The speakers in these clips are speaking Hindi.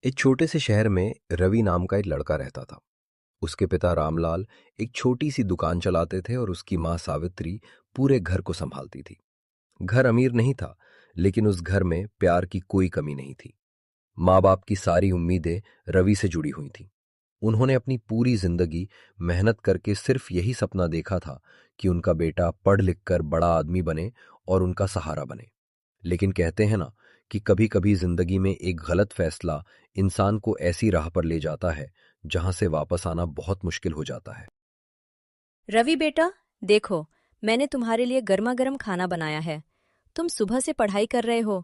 एक छोटे से शहर में रवि नाम का एक लड़का रहता था। उसके पिता रामलाल एक छोटी सी दुकान चलाते थे और उसकी मां सावित्री पूरे घर को संभालती थी। घर अमीर नहीं था, लेकिन उस घर में प्यार की कोई कमी नहीं थी। माँ बाप की सारी उम्मीदें रवि से जुड़ी हुई थीं। उन्होंने अपनी पूरी जिंदगी मेहनत करके सिर्फ यही सपना देखा था कि उनका बेटा पढ़ लिख कर बड़ा आदमी बने और उनका सहारा बने। लेकिन कहते हैं ना कि कभी कभी जिंदगी में एक गलत फैसला इंसान को ऐसी राह पर ले जाता है जहां से वापस आना बहुत मुश्किल हो जाता है। रवि बेटा, देखो, मैंने तुम्हारे लिए गर्मा गर्म खाना बनाया है। तुम सुबह से पढ़ाई कर रहे हो।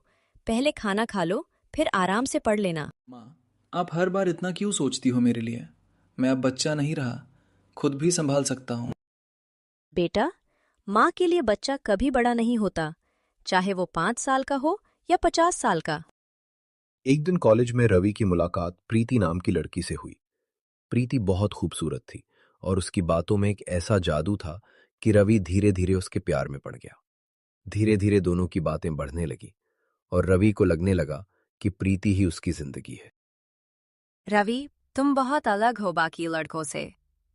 पहले खाना खा लो, फिर आराम से पढ़ लेना। माँ, आप हर बार इतना क्यों सोचती हो मेरे लिए? मैं अब बच्चा नहीं रहा, खुद भी संभाल सकता हूँ। बेटा, माँ के लिए बच्चा कभी बड़ा नहीं होता, चाहे वो 5 साल का हो या 50 साल का। एक दिन कॉलेज में रवि की मुलाकात प्रीति नाम की लड़की से हुई। प्रीति बहुत खूबसूरत थी और उसकी बातों में एक ऐसा जादू था कि रवि धीरे धीरे उसके प्यार में पड़ गया। धीरे धीरे दोनों की बातें बढ़ने लगी और रवि को लगने लगा कि प्रीति ही उसकी जिंदगी है। रवि, तुम बहुत अलग हो बाकी लड़कों से।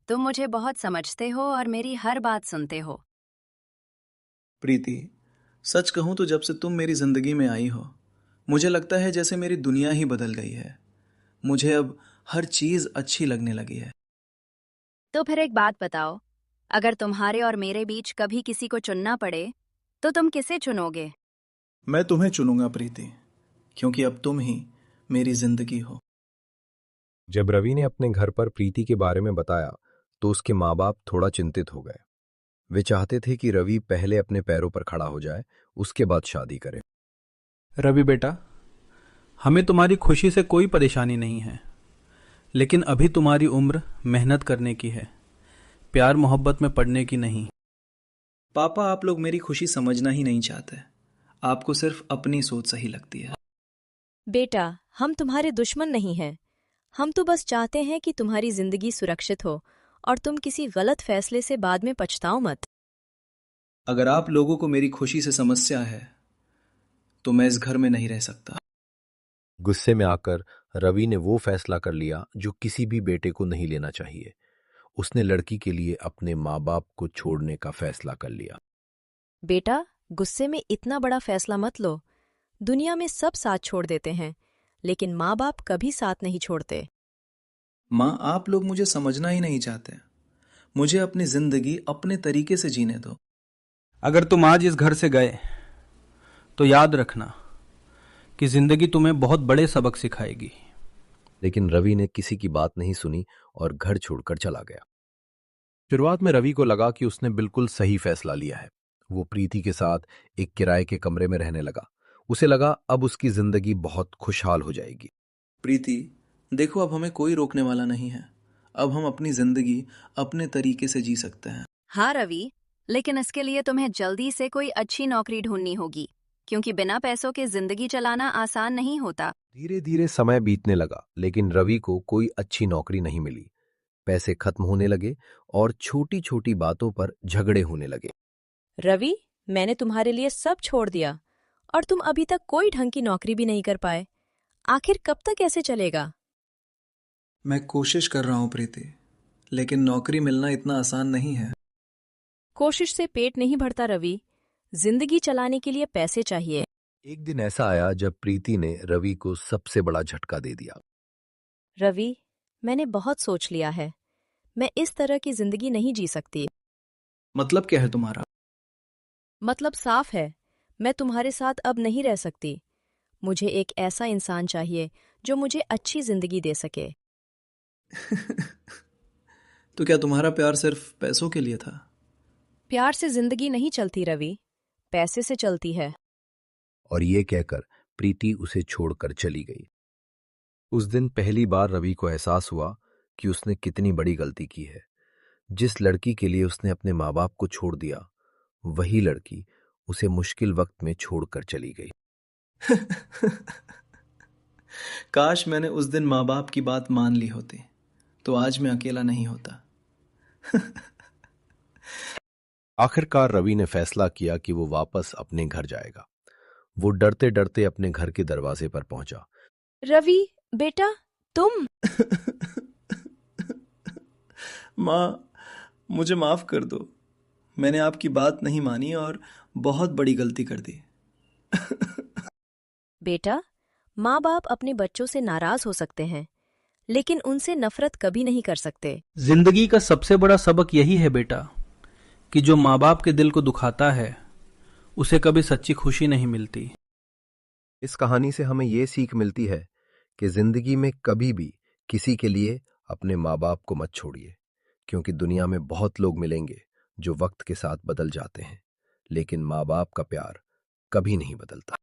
तुम मुझे बहुत समझते हो और मेरी हर बात सुनते हो। प्रीति, सच कहूँ तो जब से तुम मेरी जिंदगी में आई हो, मुझे लगता है जैसे मेरी दुनिया ही बदल गई है। मुझे अब हर चीज अच्छी लगने लगी है। तो फिर एक बात बताओ, अगर तुम्हारे और मेरे बीच कभी किसी को चुनना पड़े, तो तुम किसे चुनोगे? मैं तुम्हें चुनूंगा प्रीति, क्योंकि अब तुम ही मेरी जिंदगी हो। जब रवि ने अपने घर पर प्रीति के बारे में बताया तो उसके माँ बाप थोड़ा चिंतित हो गए। वे चाहते थे कि रवि पहले अपने पैरों पर खड़ा हो जाए, उसके बाद शादी करे। रवि बेटा, हमें तुम्हारी खुशी से कोई परेशानी नहीं है, लेकिन अभी तुम्हारी उम्र मेहनत करने की है, प्यार मोहब्बत में पड़ने की नहीं। पापा, आप लोग मेरी खुशी समझना ही नहीं चाहते। आपको सिर्फ अपनी सोच सही लगती है। बेटा, हम तुम्हारे दुश्मन नहीं हैं। हम तो बस चाहते हैं कि तुम्हारी जिंदगी सुरक्षित हो और तुम किसी गलत फैसले से बाद में पछताओ मत। अगर आप लोगों को मेरी खुशी से समस्या है, तो मैं इस घर में नहीं रह सकता। गुस्से में आकर रवि ने वो फैसला कर लिया जो किसी भी बेटे को नहीं लेना चाहिए। उसने लड़की के लिए अपने माँ बाप को छोड़ने का फैसला कर लिया। बेटा, गुस्से में इतना बड़ा फैसला मत लो। दुनिया में सब साथ छोड़ देते हैं, लेकिन माँ बाप कभी साथ नहीं छोड़ते। माँ, आप लोग मुझे समझना ही नहीं चाहते। मुझे अपनी जिंदगी अपने तरीके से जीने दो। अगर तुम आज इस घर से गए तो याद रखना कि जिंदगी तुम्हें बहुत बड़े सबक सिखाएगी। लेकिन रवि ने किसी की बात नहीं सुनी और घर छोड़कर चला गया। शुरुआत में रवि को लगा कि उसने बिल्कुल सही फैसला लिया है। वो प्रीति के साथ एक किराए के कमरे में रहने लगा। उसे लगा अब उसकी जिंदगी बहुत खुशहाल हो जाएगी। प्रीति, देखो, अब हमें कोई रोकने वाला नहीं है। अब हम अपनी जिंदगी अपने तरीके से जी सकते हैं। हाँ रवि, लेकिन इसके लिए तुम्हें जल्दी से कोई अच्छी नौकरी ढूंढनी होगी, क्योंकि बिना पैसों के जिंदगी चलाना आसान नहीं होता। धीरे धीरे समय बीतने लगा, लेकिन रवि को कोई अच्छी नौकरी नहीं मिली। पैसे खत्म होने लगे और छोटी छोटी बातों पर झगड़े होने लगे। रवि, मैंने तुम्हारे लिए सब छोड़ दिया और तुम अभी तक कोई ढंग की नौकरी भी नहीं कर पाए। आखिर कब तक ऐसे चलेगा? मैं कोशिश कर रहा हूँ प्रीति, लेकिन नौकरी मिलना इतना आसान नहीं है। कोशिश से पेट नहीं भरता रवि। जिंदगी चलाने के लिए पैसे चाहिए। एक दिन ऐसा आया जब प्रीति ने रवि को सबसे बड़ा झटका दे दिया। रवि, मैंने बहुत सोच लिया है। मैं इस तरह की जिंदगी नहीं जी सकती। मतलब क्या है तुम्हारा? मतलब साफ है, मैं तुम्हारे साथ अब नहीं रह सकती। मुझे एक ऐसा इंसान चाहिए जो मुझे अच्छी जिंदगी दे सके। तो क्या तुम्हारा प्यार सिर्फ पैसों के लिए था? प्यार से जिंदगी नहीं चलती रवि, पैसे से चलती है। और ये कहकर प्रीति उसे छोड़कर चली गई। उस दिन पहली बार रवि को एहसास हुआ कि उसने कितनी बड़ी गलती की है। जिस लड़की के लिए उसने अपने माँ बाप को छोड़ दिया, वही लड़की उसे मुश्किल वक्त में छोड़कर चली गई। काश मैंने उस दिन माँ बाप की बात मान ली होती, तो आज मैं अकेला नहीं होता। आखिरकार रवि ने फैसला किया कि वो वापस अपने घर जाएगा। वो डरते डरते अपने घर के दरवाजे पर पहुंचा। रवि, बेटा, तुम? माँ, मुझे माफ कर दो। मैंने आपकी बात नहीं मानी और बहुत बड़ी गलती कर दी। बेटा, माँ बाप अपने बच्चों से नाराज हो सकते हैं, लेकिन उनसे नफरत कभी नहीं कर सकते। जिंदगी का सबसे बड़ा सबक यही है बेटा, कि जो माँ बाप के दिल को दुखाता है उसे कभी सच्ची खुशी नहीं मिलती। इस कहानी से हमें ये सीख मिलती है कि जिंदगी में कभी भी किसी के लिए अपने माँ बाप को मत छोड़िए, क्योंकि दुनिया में बहुत लोग मिलेंगे जो वक्त के साथ बदल जाते हैं, लेकिन माँ बाप का प्यार कभी नहीं बदलता।